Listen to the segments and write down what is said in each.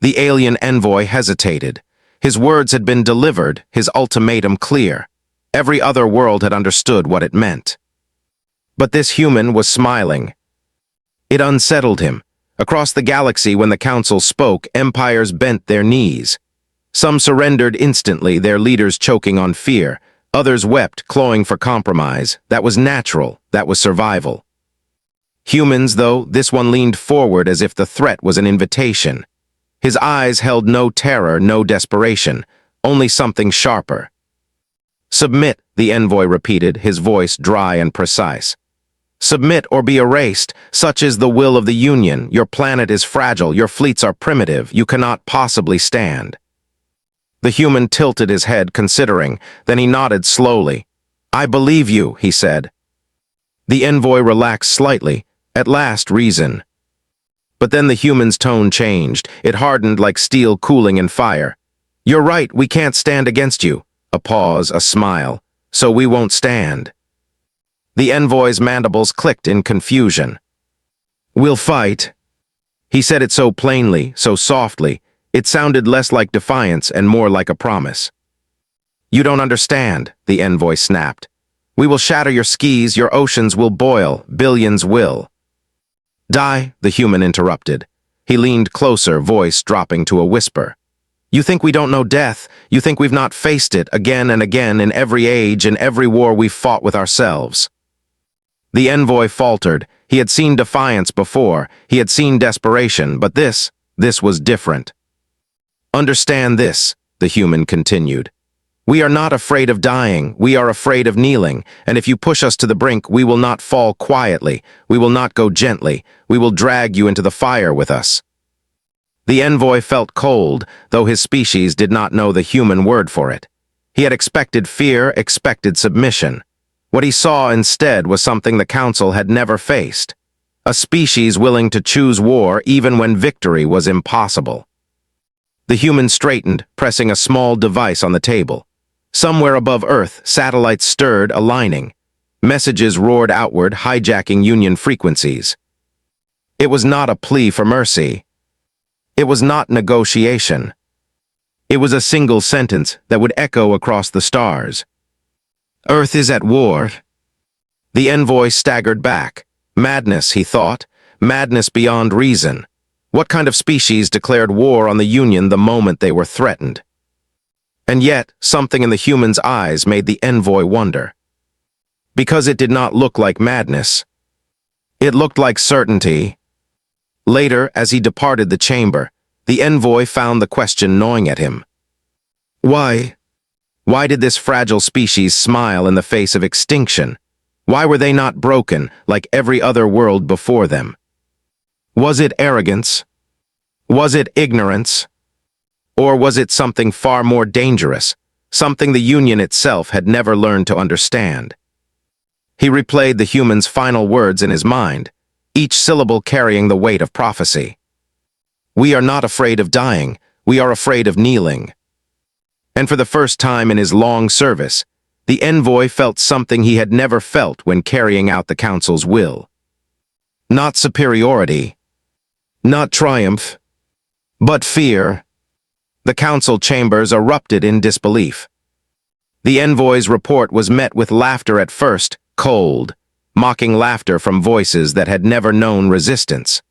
The alien envoy hesitated. His words had been delivered, his ultimatum clear. Every other world had understood what it meant. But this human was smiling. It unsettled him. Across the galaxy, when the council spoke, empires bent their knees. Some surrendered instantly, their leaders choking on fear. Others wept, clawing for compromise. That was natural. That was survival. Humans, though, this one leaned forward as if the threat was an invitation. His eyes held no terror, no desperation, only something sharper. "Submit," the envoy repeated, his voice dry and precise. "Submit or be erased. Such is the will of the Union. Your planet is fragile, your fleets are primitive, you cannot possibly stand." The human tilted his head, considering, then he nodded slowly. "I believe you," he said. The envoy relaxed slightly. At last, reason. But then the human's tone changed. It hardened like steel cooling in fire. "You're right, we can't stand against you." A pause, a smile. "So we won't stand." The envoy's mandibles clicked in confusion. "We'll fight." He said it so plainly, so softly, it sounded less like defiance and more like a promise. "You don't understand," the envoy snapped. "We will shatter your skis, your oceans will boil, billions will." "Die," the human interrupted. He leaned closer, voice dropping to a whisper. "You think we don't know death? You think we've not faced it again and again in every age, in every war we've fought with ourselves?" The envoy faltered. He had seen defiance before. He had seen desperation, but this was different. "Understand this," the human continued. "We are not afraid of dying, we are afraid of kneeling, and if you push us to the brink, we will not fall quietly, we will not go gently, we will drag you into the fire with us." The envoy felt cold, though his species did not know the human word for it. He had expected fear, expected submission. What he saw instead was something the council had never faced. A species willing to choose war even when victory was impossible. The human straightened, pressing a small device on the table. Somewhere above Earth, satellites stirred, aligning. Messages roared outward, hijacking Union frequencies. It was not a plea for mercy. It was not negotiation. It was a single sentence that would echo across the stars. "Earth is at war." The envoy staggered back. Madness, he thought. Madness beyond reason. What kind of species declared war on the Union the moment they were threatened? And yet, something in the human's eyes made the envoy wonder. Because it did not look like madness. It looked like certainty. Later, as he departed the chamber, the envoy found the question gnawing at him. Why? Why did this fragile species smile in the face of extinction? Why were they not broken, like every other world before them? Was it arrogance? Was it ignorance? Or was it something far more dangerous, something the Union itself had never learned to understand? He replayed the human's final words in his mind, each syllable carrying the weight of prophecy. "We are not afraid of dying, we are afraid of kneeling." And for the first time in his long service, the envoy felt something he had never felt when carrying out the council's will. Not superiority, not triumph, but fear. The council chambers erupted in disbelief. The envoy's report was met with laughter at first, cold, mocking laughter from voices that had never known resistance.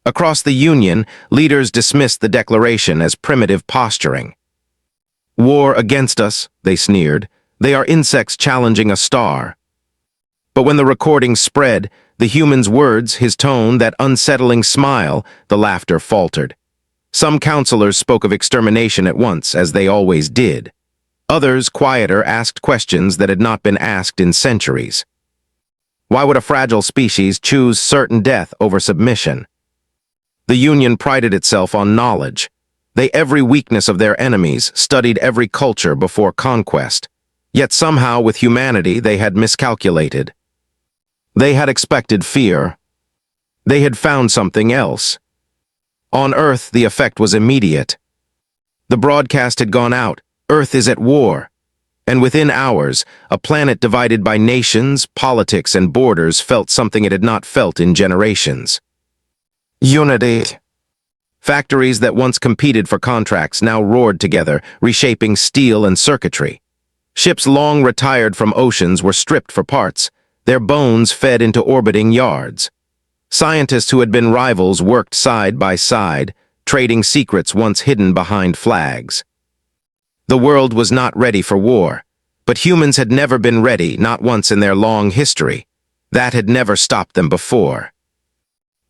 Across the Union, leaders dismissed the declaration as primitive posturing. "War against us," they sneered. "They are insects challenging a star." But when the recording spread, the human's words, his tone, that unsettling smile, the laughter faltered. Some counselors spoke of extermination at once, as they always did. Others, quieter, asked questions that had not been asked in centuries. Why would a fragile species choose certain death over submission? The Union prided itself on knowledge. They every weakness of their enemies, studied every culture before conquest. Yet somehow with humanity they had miscalculated. They had expected fear. They had found something else. On Earth, the effect was immediate. The broadcast had gone out, "Earth is at war." And within hours, a planet divided by nations, politics, and borders felt something it had not felt in generations. Unity. Factories that once competed for contracts now roared together, reshaping steel and circuitry. Ships long retired from oceans were stripped for parts, their bones fed into orbiting yards. Scientists who had been rivals worked side by side, trading secrets once hidden behind flags. The world was not ready for war, but humans had never been ready, not once in their long history. That had never stopped them before.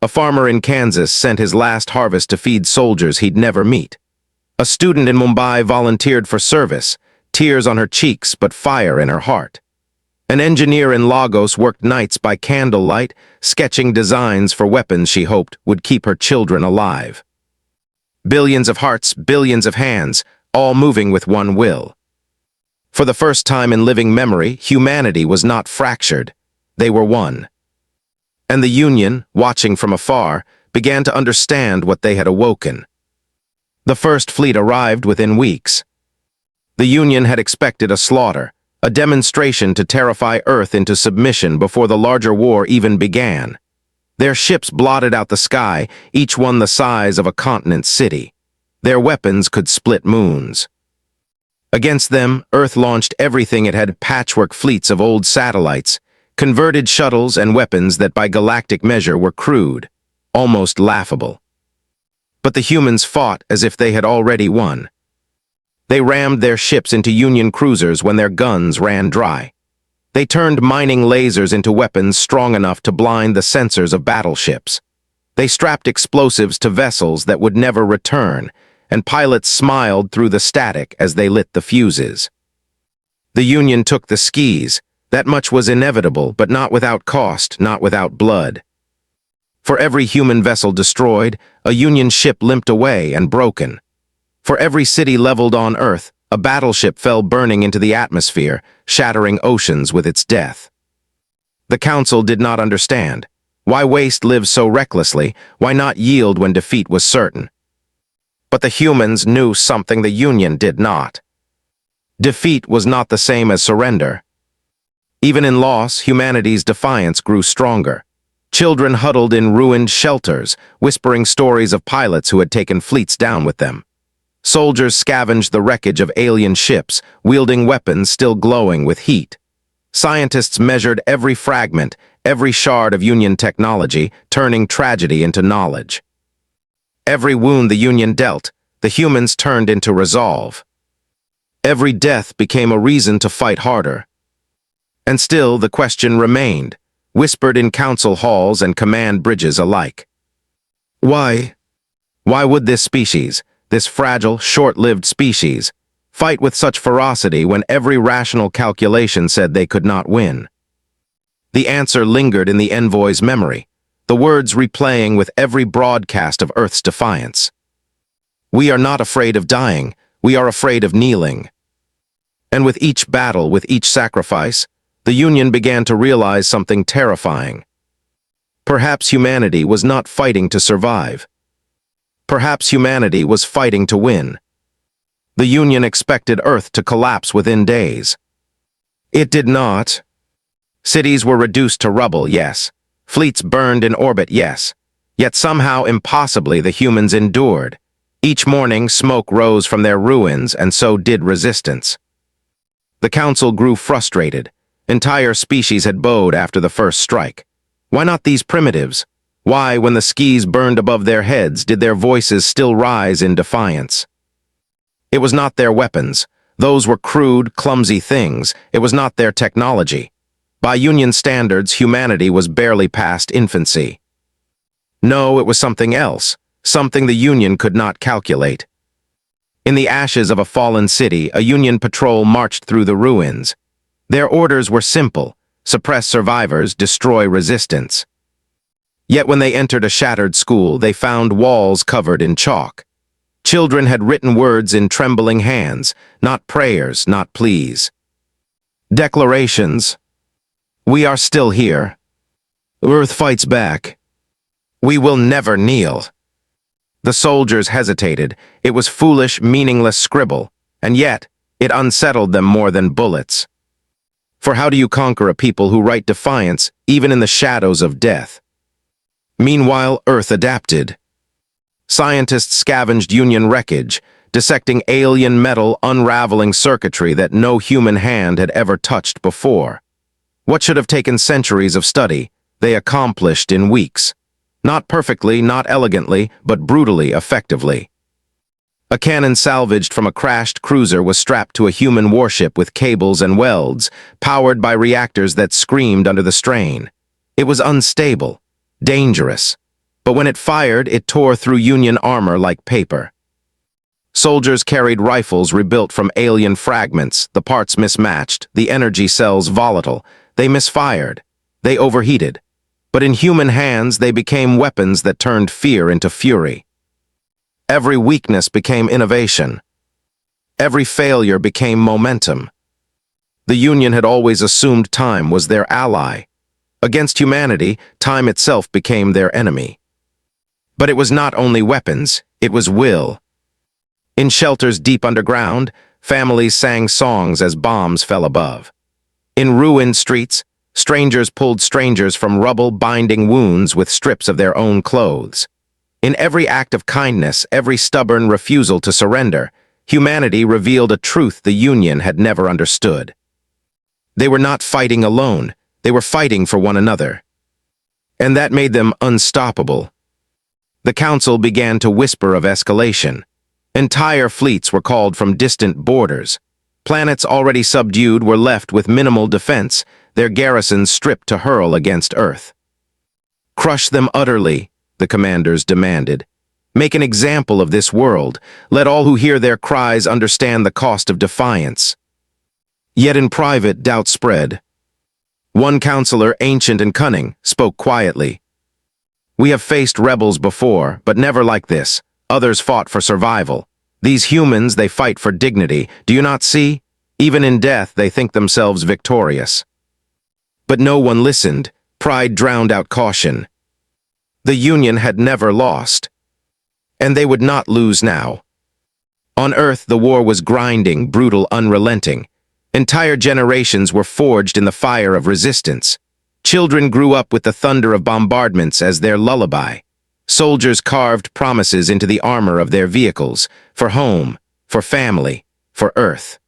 A farmer in Kansas sent his last harvest to feed soldiers he'd never meet. A student in Mumbai volunteered for service, tears on her cheeks but fire in her heart. An engineer in Lagos worked nights by candlelight, sketching designs for weapons she hoped would keep her children alive. Billions of hearts, billions of hands, all moving with one will. For the first time in living memory, humanity was not fractured. They were one. And the Union, watching from afar, began to understand what they had awoken. The first fleet arrived within weeks. The Union had expected a slaughter, a demonstration to terrify Earth into submission before the larger war even began. Their ships blotted out the sky, each one the size of a continent city. Their weapons could split moons. Against them, Earth launched everything it had: patchwork fleets of old satellites, converted shuttles and weapons that by galactic measure were crude, almost laughable. But the humans fought as if they had already won. They rammed their ships into Union cruisers when their guns ran dry. They turned mining lasers into weapons strong enough to blind the sensors of battleships. They strapped explosives to vessels that would never return, and pilots smiled through the static as they lit the fuses. The Union took the skis. That much was inevitable, but not without cost, not without blood. For every human vessel destroyed, a Union ship limped away and broken. For every city leveled on Earth, a battleship fell burning into the atmosphere, shattering oceans with its death. The Council did not understand. Why waste live so recklessly? Why not yield when defeat was certain? But the humans knew something the Union did not. Defeat was not the same as surrender. Even in loss, humanity's defiance grew stronger. Children huddled in ruined shelters, whispering stories of pilots who had taken fleets down with them. Soldiers scavenged the wreckage of alien ships, wielding weapons still glowing with heat. Scientists measured every fragment, every shard of Union technology, turning tragedy into knowledge. Every wound the Union dealt, the humans turned into resolve. Every death became a reason to fight harder. And still the question remained, whispered in council halls and command bridges alike. Why? Why would this species, this fragile, short-lived species, fight with such ferocity when every rational calculation said they could not win? The answer lingered in the envoy's memory, the words replaying with every broadcast of Earth's defiance. We are not afraid of dying, we are afraid of kneeling. And with each battle, with each sacrifice, the Union began to realize something terrifying. Perhaps humanity was not fighting to survive. Perhaps humanity was fighting to win. The Union expected Earth to collapse within days. It did not. Cities were reduced to rubble, yes. Fleets burned in orbit, yes. Yet somehow, impossibly, the humans endured. Each morning, smoke rose from their ruins, and so did resistance. The Council grew frustrated. Entire species had bowed after the first strike. Why not these primitives? Why, when the skis burned above their heads, did their voices still rise in defiance? It was not their weapons. Those were crude, clumsy things. It was not their technology. By Union standards, humanity was barely past infancy. No, it was something else, something the Union could not calculate. In the ashes of a fallen city, a Union patrol marched through the ruins. Their orders were simple: suppress survivors, destroy resistance. Yet when they entered a shattered school, they found walls covered in chalk. Children had written words in trembling hands, not prayers, not pleas. Declarations. We are still here. Earth fights back. We will never kneel. The soldiers hesitated. It was foolish, meaningless scribble, and yet it unsettled them more than bullets. For how do you conquer a people who write defiance even in the shadows of death? Meanwhile, Earth adapted. Scientists scavenged Union wreckage, dissecting alien metal, unraveling circuitry that no human hand had ever touched before. What should have taken centuries of study, they accomplished in weeks. Not perfectly, not elegantly, but brutally effectively. A cannon salvaged from a crashed cruiser was strapped to a human warship with cables and welds, powered by reactors that screamed under the strain. It was unstable, dangerous, but when it fired, it tore through Union armor like paper. Soldiers carried rifles rebuilt from alien fragments, the parts mismatched, the energy cells volatile. They misfired. They overheated. But in human hands, they became weapons that turned fear into fury. Every weakness became innovation. Every failure became momentum. The Union had always assumed time was their ally. Against humanity, time itself became their enemy. But it was not only weapons, it was will. In shelters deep underground, families sang songs as bombs fell above. In ruined streets, strangers pulled strangers from rubble, binding wounds with strips of their own clothes. In every act of kindness, every stubborn refusal to surrender, humanity revealed a truth the Union had never understood. They were not fighting alone, they were fighting for one another. And that made them unstoppable. The Council began to whisper of escalation. Entire fleets were called from distant borders. Planets already subdued were left with minimal defense, their garrisons stripped to hurl against Earth. Crush them utterly, the commanders demanded. Make an example of this world. Let all who hear their cries understand the cost of defiance. Yet in private, doubt spread. One counselor, ancient and cunning, spoke quietly. We have faced rebels before, but never like this. Others fought for survival. These humans, they fight for dignity. Do you not see? Even in death, they think themselves victorious. But no one listened. Pride drowned out caution. The Union had never lost. And they would not lose now. On Earth, the war was grinding, brutal, unrelenting. Entire generations were forged in the fire of resistance. Children grew up with the thunder of bombardments as their lullaby. Soldiers carved promises into the armor of their vehicles, for home, for family, for Earth.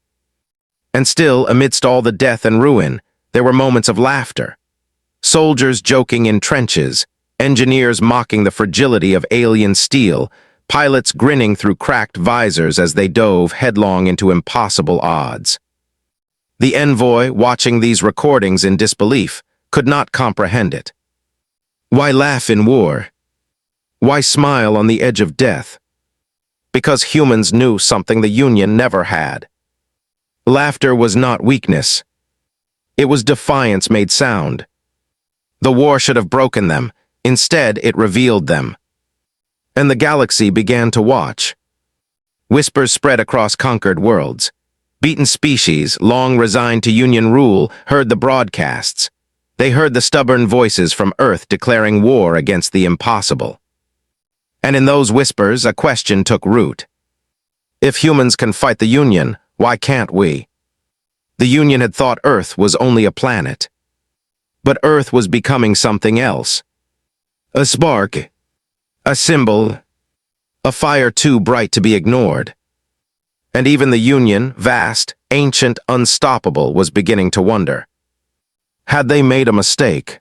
And still, amidst all the death and ruin, there were moments of laughter. Soldiers joking in trenches, engineers mocking the fragility of alien steel, pilots grinning through cracked visors as they dove headlong into impossible odds. The envoy, watching these recordings in disbelief, could not comprehend it. Why laugh in war? Why smile on the edge of death? Because humans knew something the Union never had. Laughter was not weakness. It was defiance made sound. The war should have broken them. Instead, it revealed them. And the galaxy began to watch. Whispers spread across conquered worlds. Beaten species, long resigned to Union rule, heard the broadcasts. They heard the stubborn voices from Earth declaring war against the impossible. And in those whispers, a question took root. If humans can fight the Union, why can't we? The Union had thought Earth was only a planet. But Earth was becoming something else. A spark, a symbol, a fire too bright to be ignored. And even the Union, vast, ancient, unstoppable, was beginning to wonder. Had they made a mistake?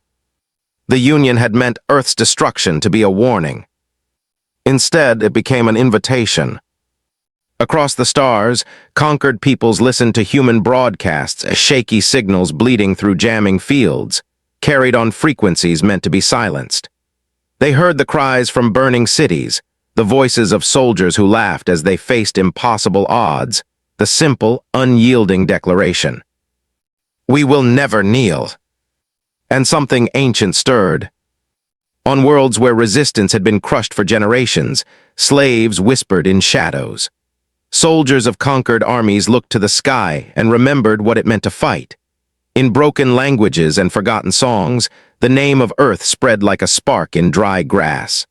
The Union had meant Earth's destruction to be a warning. Instead, it became an invitation. Across the stars, conquered peoples listened to human broadcasts as shaky signals bleeding through jamming fields, carried on frequencies meant to be silenced. They heard the cries from burning cities, the voices of soldiers who laughed as they faced impossible odds, the simple, unyielding declaration. We will never kneel. And something ancient stirred. On worlds where resistance had been crushed for generations, slaves whispered in shadows. Soldiers of conquered armies looked to the sky and remembered what it meant to fight. In broken languages and forgotten songs, the name of Earth spread like a spark in dry grass.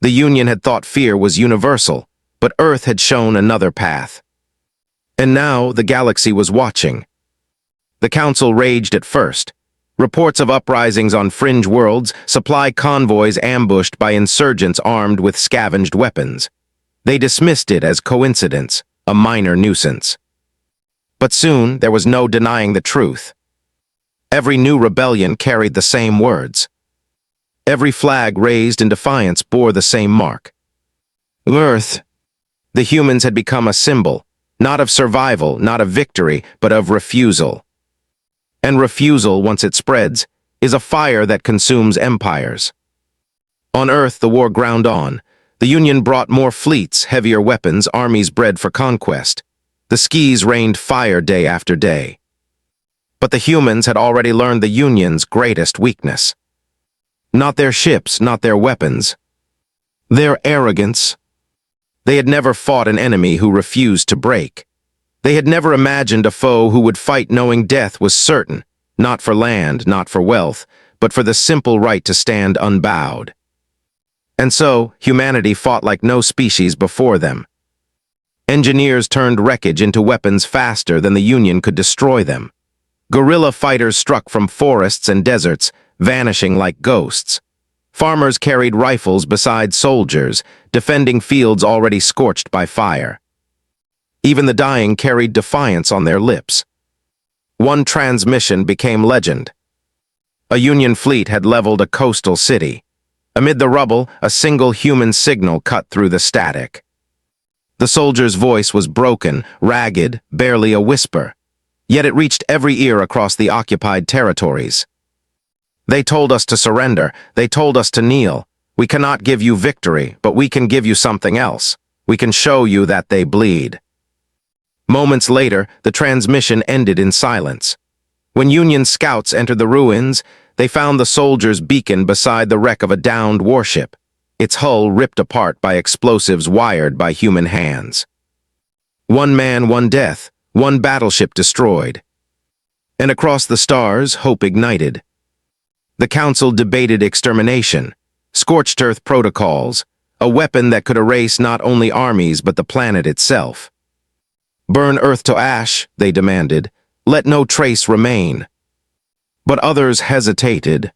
The Union had thought fear was universal, but Earth had shown another path. And now the galaxy was watching. The Council raged at first, Reports of uprisings on fringe worlds, supply convoys ambushed by insurgents armed with scavenged weapons. They dismissed it as coincidence, a minor nuisance. But soon there was no denying the truth. Every new rebellion carried the same words. Every flag raised in defiance bore the same mark. Earth. The humans had become a symbol, not of survival, not of victory, but of refusal. And refusal, once it spreads, is a fire that consumes empires. On Earth, the war ground on. The Union brought more fleets, heavier weapons, armies bred for conquest. The Skis rained fire day after day. But the humans had already learned the Union's greatest weakness. Not their ships, not their weapons. Their arrogance. They had never fought an enemy who refused to break. They had never imagined a foe who would fight knowing death was certain, not for land, not for wealth, but for the simple right to stand unbowed. And so, humanity fought like no species before them. Engineers turned wreckage into weapons faster than the Union could destroy them. Guerrilla fighters struck from forests and deserts, vanishing like ghosts. Farmers carried rifles beside soldiers, defending fields already scorched by fire. Even the dying carried defiance on their lips. One transmission became legend. A Union fleet had leveled a coastal city. Amid the rubble, a single human signal cut through the static. The soldier's voice was broken, ragged, barely a whisper. Yet it reached every ear across the occupied territories. They told us to surrender. They told us to kneel. We cannot give you victory, but we can give you something else. We can show you that they bleed. Moments later, the transmission ended in silence. When Union scouts entered the ruins, they found the soldiers' beacon beside the wreck of a downed warship, its hull ripped apart by explosives wired by human hands. One man, one death, one battleship destroyed. And across the stars, hope ignited. The Council debated extermination, scorched earth protocols, a weapon that could erase not only armies but the planet itself. Burn Earth to ash, they demanded. Let no trace remain. But others hesitated.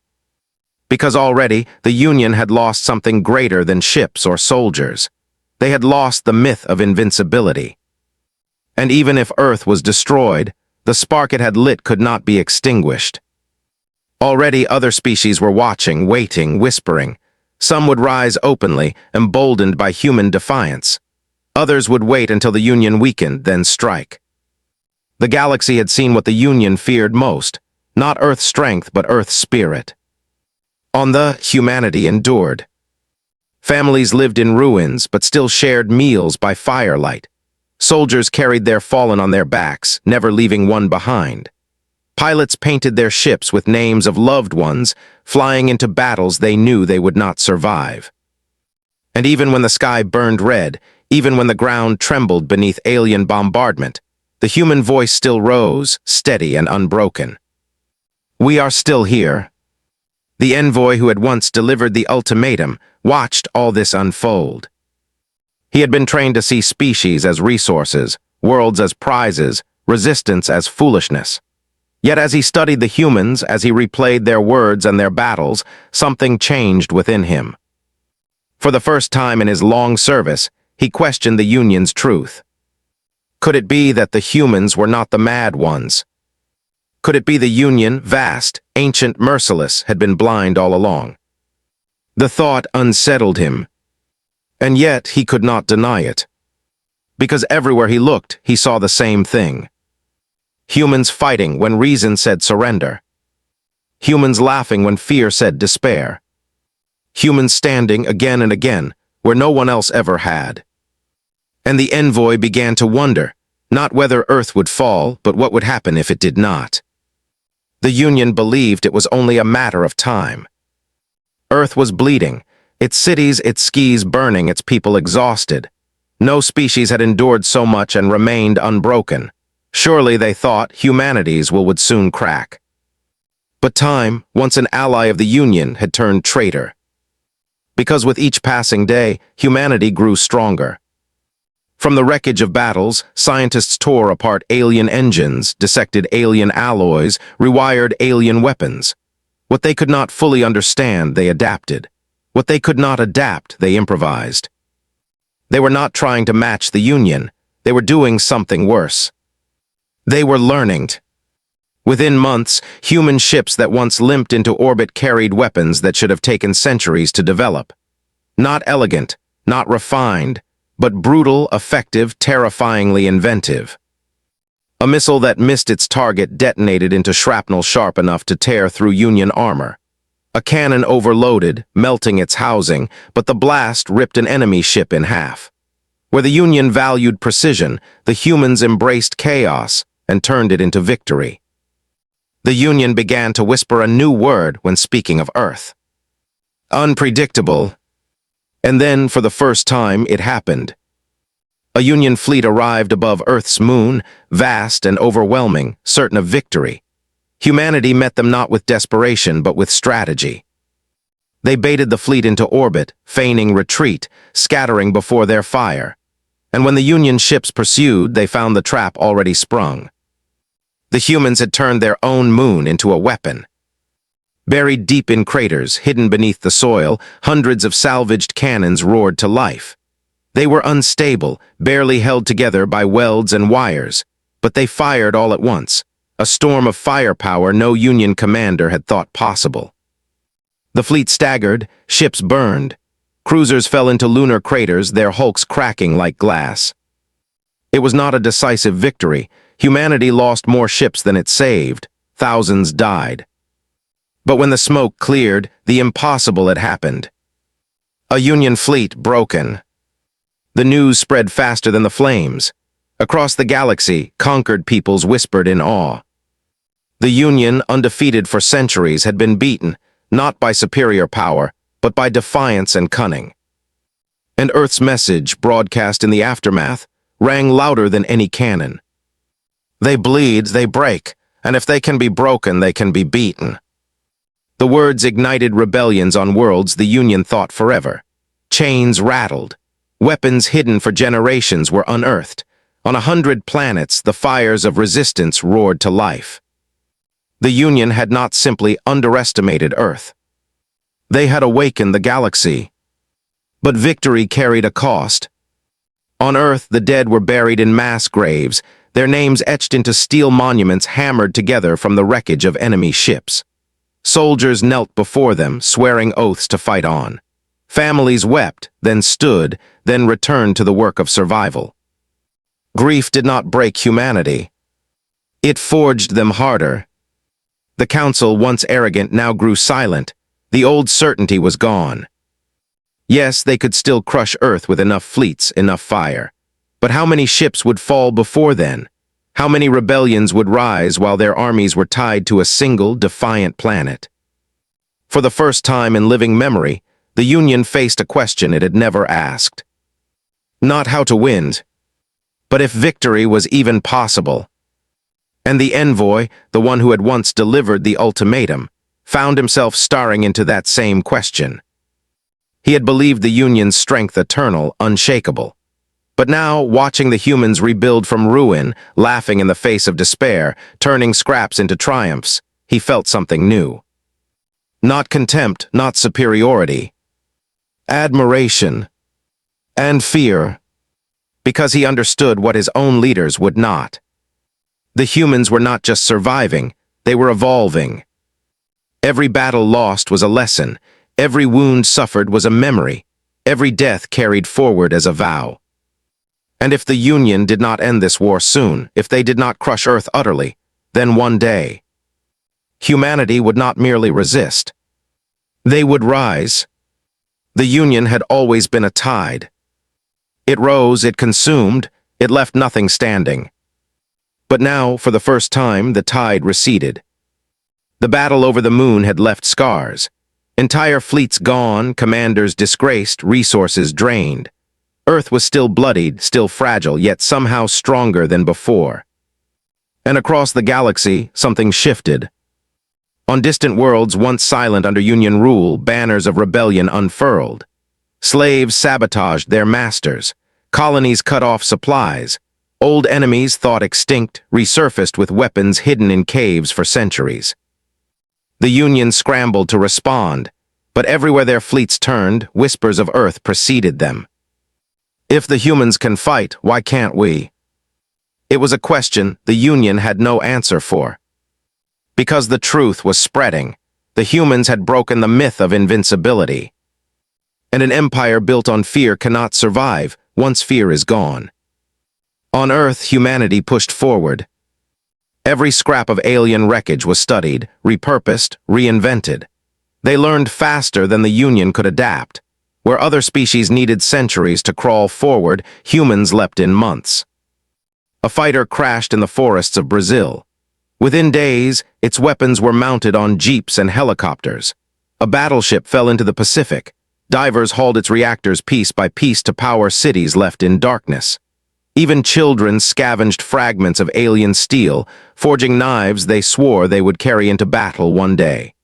Because already, the Union had lost something greater than ships or soldiers. They had lost the myth of invincibility. And even if Earth was destroyed, the spark it had lit could not be extinguished. Already other species were watching, waiting, whispering. Some would rise openly, emboldened by human defiance. Others would wait until the Union weakened, then strike. The galaxy had seen what the Union feared most, not Earth's strength, but Earth's spirit. On the, humanity endured. Families lived in ruins, but still shared meals by firelight. Soldiers carried their fallen on their backs, never leaving one behind. Pilots painted their ships with names of loved ones, flying into battles they knew they would not survive. And even when the sky burned red, even when the ground trembled beneath alien bombardment, the human voice still rose, steady and unbroken. We are still here. The envoy who had once delivered the ultimatum watched all this unfold. He had been trained to see species as resources, worlds as prizes, resistance as foolishness. Yet as he studied the humans, as he replayed their words and their battles, something changed within him. For the first time in his long service, he questioned the Union's truth. Could it be that the humans were not the mad ones? Could it be the Union, vast, ancient, merciless, had been blind all along? The thought unsettled him, and yet he could not deny it. Because everywhere he looked, he saw the same thing. Humans fighting when reason said surrender. Humans laughing when fear said despair. Humans standing again and again where no one else ever had. And the envoy began to wonder, not whether Earth would fall, but what would happen if it did not. The Union believed it was only a matter of time. Earth was bleeding, its cities, its skis burning, its people exhausted. No species had endured so much and remained unbroken. Surely, they thought, humanity's will would soon crack. But time, once an ally of the Union, had turned traitor. Because with each passing day, humanity grew stronger. From the wreckage of battles, scientists tore apart alien engines, dissected alien alloys, rewired alien weapons. What they could not fully understand, they adapted. What they could not adapt, they improvised. They were not trying to match the Union. They were doing something worse. They were learning. Within months, human ships that once limped into orbit carried weapons that should have taken centuries to develop. Not elegant, not refined, but brutal, effective, terrifyingly inventive. A missile that missed its target detonated into shrapnel sharp enough to tear through Union armor. A cannon overloaded, melting its housing, but the blast ripped an enemy ship in half. Where the Union valued precision, the humans embraced chaos and turned it into victory. The Union began to whisper a new word when speaking of Earth. Unpredictable. And then, for the first time, it happened. A Union fleet arrived above Earth's moon, vast and overwhelming, certain of victory. Humanity met them not with desperation, but with strategy. They baited the fleet into orbit, feigning retreat, scattering before their fire. And when the Union ships pursued, they found the trap already sprung. The humans had turned their own moon into a weapon. Buried deep in craters, hidden beneath the soil, hundreds of salvaged cannons roared to life. They were unstable, barely held together by welds and wires, but they fired all at once, a storm of firepower no Union commander had thought possible. The fleet staggered, ships burned. Cruisers fell into lunar craters, their hulks cracking like glass. It was not a decisive victory. Humanity lost more ships than it saved. Thousands died. But when the smoke cleared, the impossible had happened. A Union fleet broken. The news spread faster than the flames. Across the galaxy, conquered peoples whispered in awe. The Union, undefeated for centuries, had been beaten, not by superior power, but by defiance and cunning. And Earth's message, broadcast in the aftermath, rang louder than any cannon. They bleed, they break, and if they can be broken, they can be beaten. The words ignited rebellions on worlds the Union thought forever. Chains rattled. Weapons hidden for generations were unearthed. On 100 planets, the fires of resistance roared to life. The Union had not simply underestimated Earth. They had awakened the galaxy. But victory carried a cost. On Earth, the dead were buried in mass graves, their names etched into steel monuments hammered together from the wreckage of enemy ships. Soldiers knelt before them, swearing oaths to fight on. Families wept, then stood, then returned to the work of survival. Grief did not break humanity. It forged them harder. The Council, once arrogant, now grew silent. The old certainty was gone. Yes, they could still crush Earth with enough fleets, enough fire. But how many ships would fall before then? How many rebellions would rise while their armies were tied to a single, defiant planet? For the first time in living memory, the Union faced a question it had never asked. Not how to win, but if victory was even possible. And the envoy, the one who had once delivered the ultimatum, found himself staring into that same question. He had believed the Union's strength eternal, unshakable. But now, watching the humans rebuild from ruin, laughing in the face of despair, turning scraps into triumphs, he felt something new. Not contempt, not superiority. Admiration. And fear. Because he understood what his own leaders would not. The humans were not just surviving, they were evolving. Every battle lost was a lesson. Every wound suffered was a memory. Every death carried forward as a vow. And if the Union did not end this war soon, if they did not crush Earth utterly, then one day, humanity would not merely resist. They would rise. The Union had always been a tide. It rose, it consumed, it left nothing standing. But now, for the first time, the tide receded. The battle over the moon had left scars. Entire fleets gone, commanders disgraced, resources drained. Earth was still bloodied, still fragile, yet somehow stronger than before. And across the galaxy, something shifted. On distant worlds once silent under Union rule, banners of rebellion unfurled. Slaves sabotaged their masters. Colonies cut off supplies. Old enemies thought extinct resurfaced with weapons hidden in caves for centuries. The Union scrambled to respond, but everywhere their fleets turned, whispers of Earth preceded them. If the humans can fight, why can't we? It was a question the Union had no answer for. Because the truth was spreading, the humans had broken the myth of invincibility. And an empire built on fear cannot survive once fear is gone. On Earth, humanity pushed forward. Every scrap of alien wreckage was studied, repurposed, reinvented. They learned faster than the Union could adapt. Where other species needed centuries to crawl forward, humans leapt in months. A fighter crashed in the forests of Brazil. Within days, its weapons were mounted on jeeps and helicopters. A battleship fell into the Pacific. Divers hauled its reactors piece by piece to power cities left in darkness. Even children scavenged fragments of alien steel, forging knives they swore they would carry into battle one day.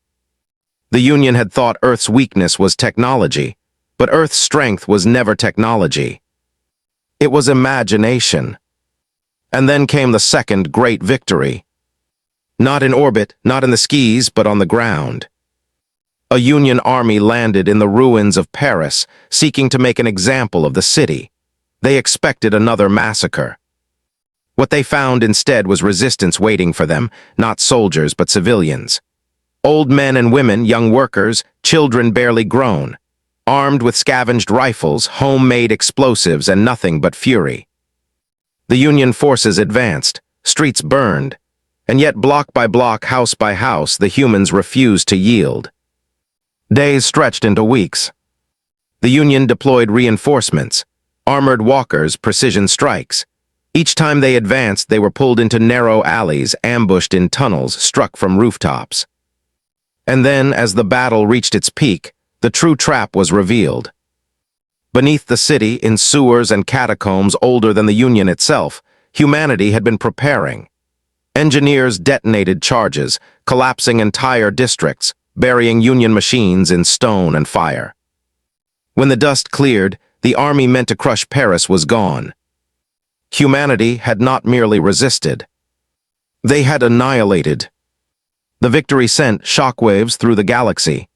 The Union had thought Earth's weakness was technology, but Earth's strength was never technology. It was imagination. And then came the second great victory. Not in orbit, not in the skies, but on the ground. A Union army landed in the ruins of Paris, seeking to make an example of the city. They expected another massacre. What they found instead was resistance waiting for them, not soldiers but civilians. Old men and women, young workers, children barely grown, armed with scavenged rifles, homemade explosives, and nothing but fury. The Union forces advanced, streets burned, and yet block by block, house by house, the humans refused to yield. Days stretched into weeks. The Union deployed reinforcements, armored walkers, precision strikes. Each time they advanced, they were pulled into narrow alleys, ambushed in tunnels, struck from rooftops. And then, as the battle reached its peak, the true trap was revealed. Beneath the city, in sewers and catacombs older than the Union itself, humanity had been preparing. Engineers detonated charges, collapsing entire districts, burying Union machines in stone and fire. When the dust cleared, the army meant to crush Paris was gone. Humanity had not merely resisted. They had annihilated. The victory sent shockwaves through the galaxy.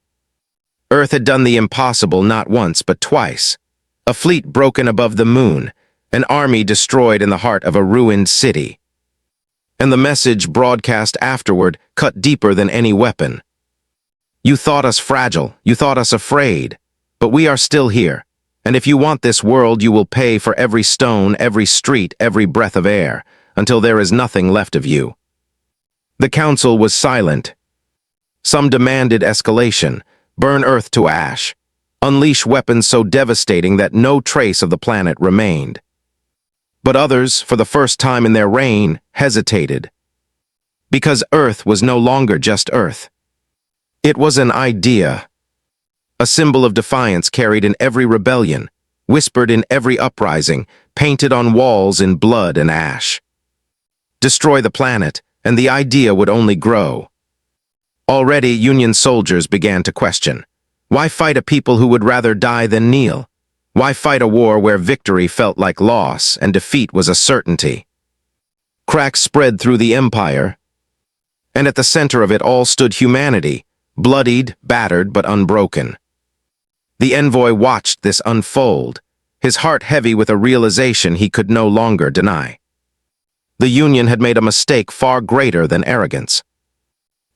Earth had done the impossible not once but twice. A fleet broken above the moon, an army destroyed in the heart of a ruined city. And the message broadcast afterward cut deeper than any weapon. You thought us fragile, you thought us afraid, but we are still here. And if you want this world, you will pay for every stone, every street, every breath of air, until there is nothing left of you. The council was silent. Some demanded escalation, burn Earth to ash, unleash weapons so devastating that no trace of the planet remained. But others, for the first time in their reign, hesitated. Because Earth was no longer just Earth. It was an idea. A symbol of defiance carried in every rebellion, whispered in every uprising, painted on walls in blood and ash. Destroy the planet, and the idea would only grow. Already, Union soldiers began to question. Why fight a people who would rather die than kneel? Why fight a war where victory felt like loss and defeat was a certainty? Cracks spread through the empire, and at the center of it all stood humanity, bloodied, battered, but unbroken. The envoy watched this unfold, his heart heavy with a realization he could no longer deny. The Union had made a mistake far greater than arrogance.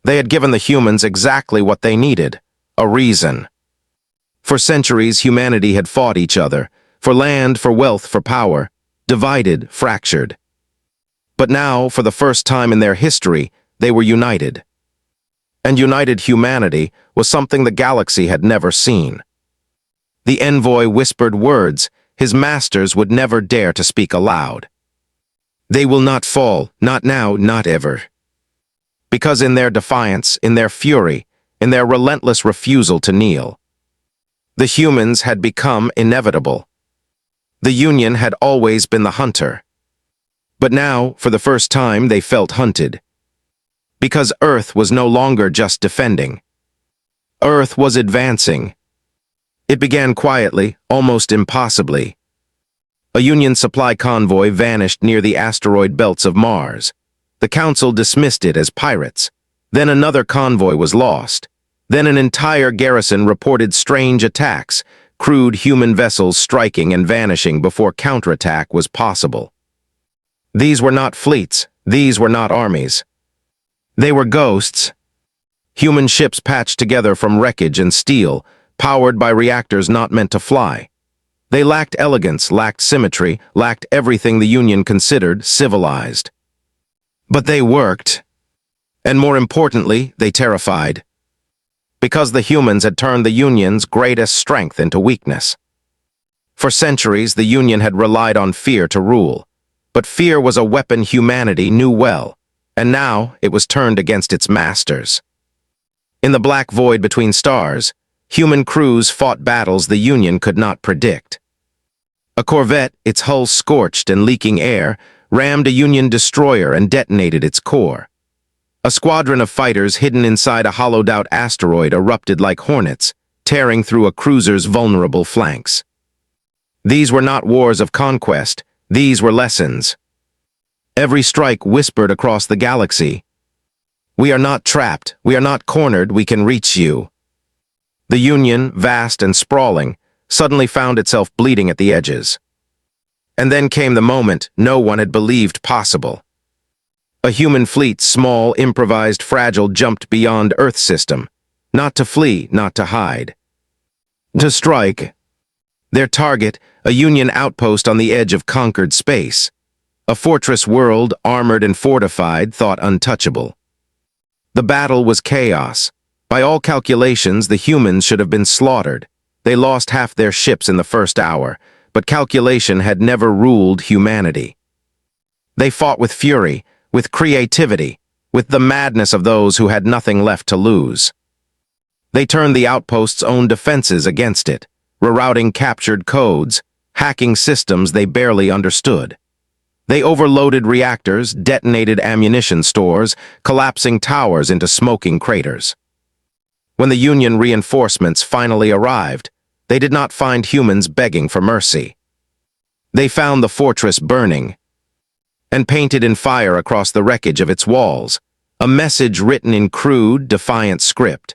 They had given the humans exactly what they needed, a reason. For centuries, humanity had fought each other, for land, for wealth, for power, divided, fractured. But now, for the first time in their history, they were united. And united humanity was something the galaxy had never seen. The envoy whispered words his masters would never dare to speak aloud. They will not fall, not now, not ever. Because in their defiance, in their fury, in their relentless refusal to kneel, the humans had become inevitable. The Union had always been the hunter. But now, for the first time, they felt hunted. Because Earth was no longer just defending. Earth was advancing. It began quietly, almost impossibly. A Union supply convoy vanished near the asteroid belts of Mars. The Council dismissed it as pirates. Then another convoy was lost. Then an entire garrison reported strange attacks, crude human vessels striking and vanishing before counterattack was possible. These were not fleets. These were not armies. They were ghosts. Human ships patched together from wreckage and steel, powered by reactors not meant to fly. They lacked elegance, lacked symmetry, lacked everything the Union considered civilized. But they worked. And more importantly, they terrified. Because the humans had turned the Union's greatest strength into weakness. For centuries, the Union had relied on fear to rule. But fear was a weapon humanity knew well, and now it was turned against its masters. In the black void between stars, human crews fought battles the Union could not predict. A corvette, its hull scorched and leaking air, rammed a Union destroyer and detonated its core. A squadron of fighters hidden inside a hollowed-out asteroid erupted like hornets, tearing through a cruiser's vulnerable flanks. These were not wars of conquest, these were lessons. Every strike whispered across the galaxy, "We are not trapped, we are not cornered, we can reach you." The Union, vast and sprawling, suddenly found itself bleeding at the edges. And then came the moment no one had believed possible. A human fleet, small, improvised, fragile, jumped beyond Earth system, not to flee, not to hide. To strike. Their target, a Union outpost on the edge of conquered space. A fortress world, armored and fortified, thought untouchable. The battle was chaos. By all calculations, the humans should have been slaughtered. They lost half their ships in the first hour, but calculation had never ruled humanity. They fought with fury, with creativity, with the madness of those who had nothing left to lose. They turned the outpost's own defenses against it, rerouting captured codes, hacking systems they barely understood. They overloaded reactors, detonated ammunition stores, collapsing towers into smoking craters. When the Union reinforcements finally arrived, they did not find humans begging for mercy. They found the fortress burning, and painted in fire across the wreckage of its walls, a message written in crude, defiant script.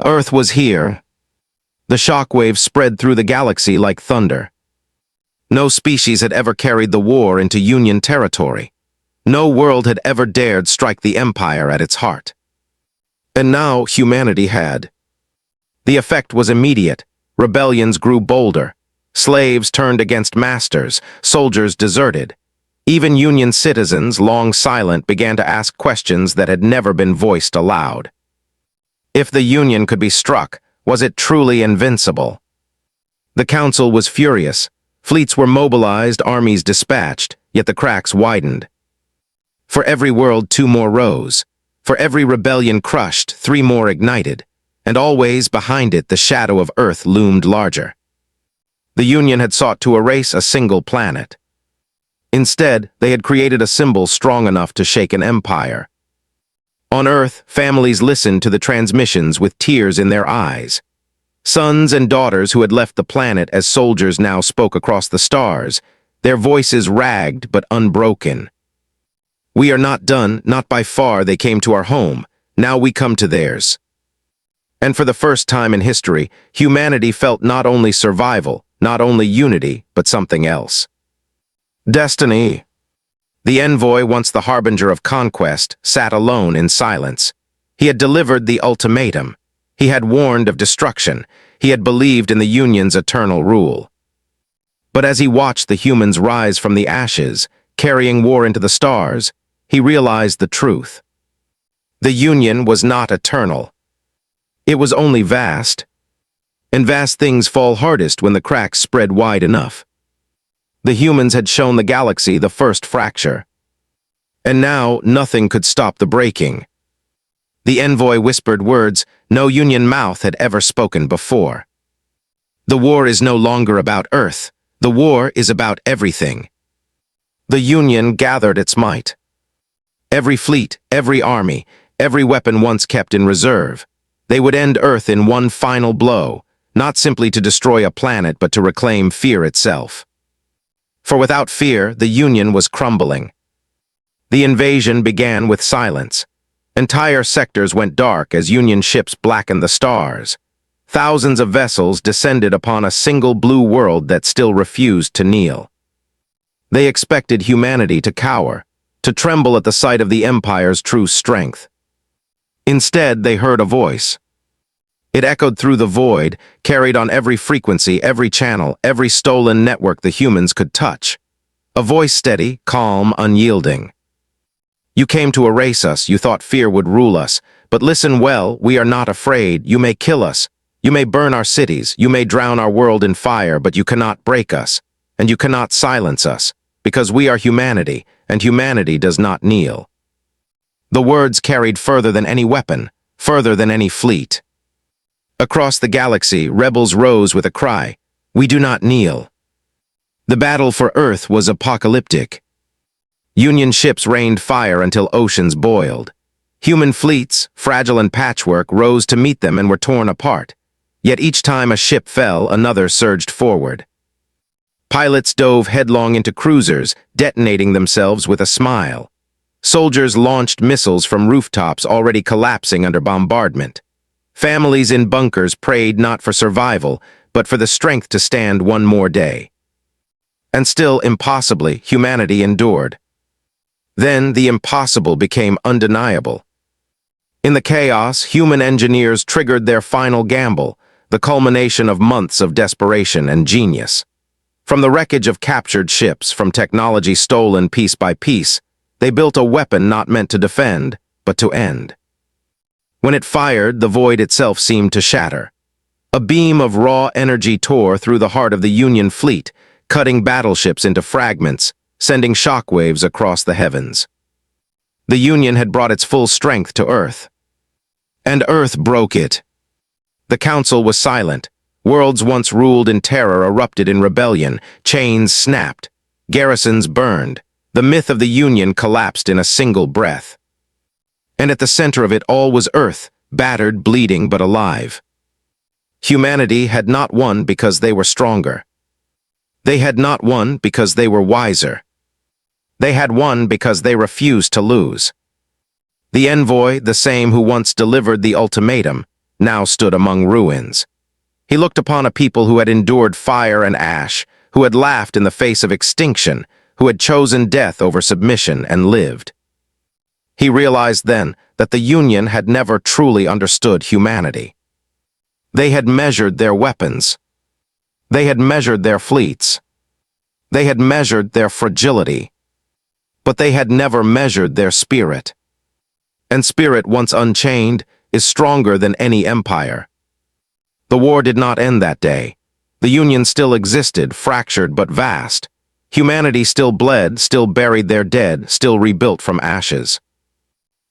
Earth was here. The shockwave spread through the galaxy like thunder. No species had ever carried the war into Union territory. No world had ever dared strike the Empire at its heart. And now humanity had. The effect was immediate. Rebellions grew bolder. Slaves turned against masters. Soldiers deserted. Even Union citizens, long silent, began to ask questions that had never been voiced aloud. If the Union could be struck, was it truly invincible? The Council was furious. Fleets were mobilized, armies dispatched, yet the cracks widened. For every world, 2 more rose. For every rebellion crushed, 3 more ignited. And always behind it, the shadow of Earth loomed larger. The Union had sought to erase a single planet. Instead, they had created a symbol strong enough to shake an empire. On Earth, families listened to the transmissions with tears in their eyes. Sons and daughters who had left the planet as soldiers now spoke across the stars, their voices ragged but unbroken. "We are not done, not by far. They came to our home. Now we come to theirs." And for the first time in history, humanity felt not only survival, not only unity, but something else. Destiny. The envoy, once the harbinger of conquest, sat alone in silence. He had delivered the ultimatum. He had warned of destruction. He had believed in the Union's eternal rule. But as he watched the humans rise from the ashes, carrying war into the stars, he realized the truth. The Union was not eternal. It was only vast. And vast things fall hardest when the cracks spread wide enough. The humans had shown the galaxy the first fracture. And now nothing could stop the breaking. The envoy whispered words no Union mouth had ever spoken before. The war is no longer about Earth. The war is about everything. The Union gathered its might. Every fleet, every army, every weapon once kept in reserve. They would end Earth in one final blow, not simply to destroy a planet but to reclaim fear itself. For without fear, the Union was crumbling. The invasion began with silence. Entire sectors went dark as Union ships blackened the stars. Thousands of vessels descended upon a single blue world that still refused to kneel. They expected humanity to cower, to tremble at the sight of the Empire's true strength. Instead, they heard a voice. It echoed through the void, carried on every frequency, every channel, every stolen network the humans could touch. A voice steady, calm, unyielding. You came to erase us, you thought fear would rule us, but listen well, we are not afraid, you may kill us, you may burn our cities, you may drown our world in fire, but you cannot break us, and you cannot silence us, because we are humanity, and humanity does not kneel. The words carried further than any weapon, further than any fleet. Across the galaxy, rebels rose with a cry, "We do not kneel." The battle for Earth was apocalyptic. Union ships rained fire until oceans boiled. Human fleets, fragile and patchwork, rose to meet them and were torn apart. Yet each time a ship fell, another surged forward. Pilots dove headlong into cruisers, detonating themselves with a smile. Soldiers launched missiles from rooftops already collapsing under bombardment. Families in bunkers prayed not for survival, but for the strength to stand one more day. And still, impossibly, humanity endured. Then the impossible became undeniable. In the chaos, human engineers triggered their final gamble, the culmination of months of desperation and genius. From the wreckage of captured ships, from technology stolen piece by piece, they built a weapon not meant to defend, but to end. When it fired, the void itself seemed to shatter. A beam of raw energy tore through the heart of the Union fleet, cutting battleships into fragments, sending shockwaves across the heavens. The Union had brought its full strength to Earth. And Earth broke it. The Council was silent. Worlds once ruled in terror erupted in rebellion. Chains snapped. Garrisons burned. The myth of the Union collapsed in a single breath. And at the center of it all was Earth, battered, bleeding, but alive. Humanity had not won because they were stronger. They had not won because they were wiser. They had won because they refused to lose. The envoy, the same who once delivered the ultimatum, now stood among ruins. He looked upon a people who had endured fire and ash, who had laughed in the face of extinction, who had chosen death over submission and lived. He realized then that the Union had never truly understood humanity. They had measured their weapons. They had measured their fleets. They had measured their fragility. But they had never measured their spirit. And spirit, once unchained, is stronger than any empire. The war did not end that day. The Union still existed, fractured but vast. Humanity still bled, still buried their dead, still rebuilt from ashes.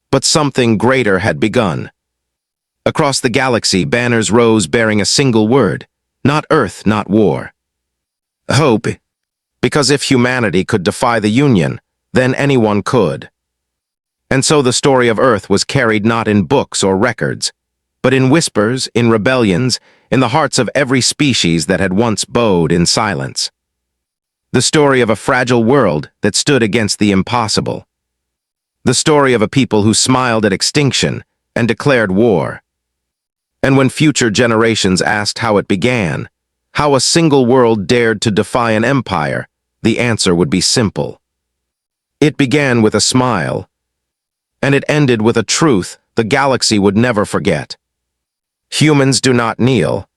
But something greater had begun. Across the galaxy, banners rose bearing a single word, not Earth, not war. Hope, because if humanity could defy the Union, then anyone could. And so the story of Earth was carried not in books or records, but in whispers, in rebellions, in the hearts of every species that had once bowed in silence. The story of a fragile world that stood against the impossible. The story of a people who smiled at extinction and declared war. And when future generations asked how it began, how a single world dared to defy an empire, the answer would be simple. It began with a smile, and it ended with a truth the galaxy would never forget. Humans do not kneel,